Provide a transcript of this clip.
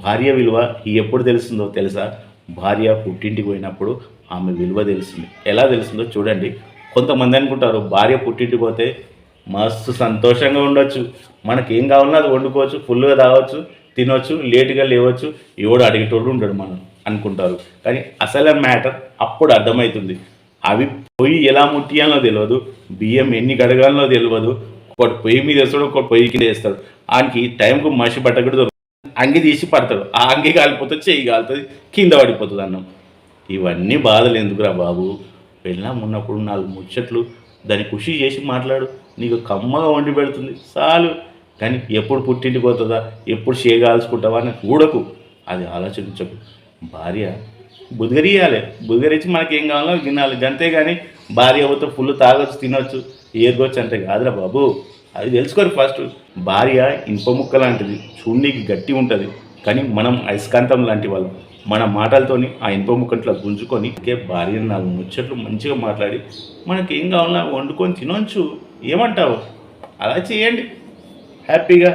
భార్య విలువ ఎప్పుడు తెలుస్తుందో తెలుసా? భార్య పుట్టింటికి పోయినప్పుడు ఆమె విలువ తెలుస్తుంది. ఎలా తెలుస్తుందో చూడండి. కొంతమంది అనుకుంటారు భార్య పుట్టింటికి పోతే మస్తు సంతోషంగా ఉండొచ్చు, మనకేం కావాలన్నా అది వండుకోవచ్చు, ఫుల్గా తాగొచ్చు, తినొచ్చు, లేటుగా లేవచ్చు, ఎవడు అడిగేటోడు ఉండడు మనం అనుకుంటారు. కానీ అసలు మ్యాటర్ అప్పుడు అర్థమవుతుంది. అవి పొయ్యి ఎలా ముట్టియాలో తెలియదు, బియ్యం ఎన్ని గడగాలనో తెలియదు, ఒకటి పొయ్యి మీద వేస్తాడు, ఒకటి పొయ్యి కింద వేస్తాడు. ఆయనకి టైంకు మసి పట్టకూడదు, అంగి తీసి పడతాడు, ఆ అంగి కాలిపోతుంది, చెయ్యి కాలుతుంది, కింద పడిపోతుంది అన్నం. ఇవన్నీ బాధలు ఎందుకురా బాబు? పెళ్ళాం ఉన్నప్పుడు 4 ముచ్చట్లు దాన్ని ఖుషి చేసి మాట్లాడు, నీకు కమ్మగా వండి పెడుతుంది చాలు. కానీ ఎప్పుడు పుట్టింటికి పోతుందా, ఎప్పుడు చేయగాల్చుకుంటావా అని చూడకు, అది ఆలోచించకు. భార్య బుద్గరియాలి, బుద్గరించి మనకేం కావాలో తినాలి, అంతే. కానీ భార్య పోతే ఫుల్ తాగొచ్చు, తినొచ్చు, ఏరుకోవచ్చు అంటే కాదురా బాబు. అది తెలుసుకోరు ఫస్ట్. భార్య ఇనుప ముక్క లాంటిది, చూడనీకి గట్టి ఉంటుంది, కానీ మనం అయస్కాంతం లాంటి వాళ్ళం. మన మాటలతోని ఆ ఇనుప ముక్కట్లో గుంజుకొని భార్యను 4 ముచ్చట్లు మంచిగా మాట్లాడి మనకి ఏం కావాలన్నా వండుకొని తినొచ్చు. ఏమంటావు? అలా చేయండి హ్యాపీగా.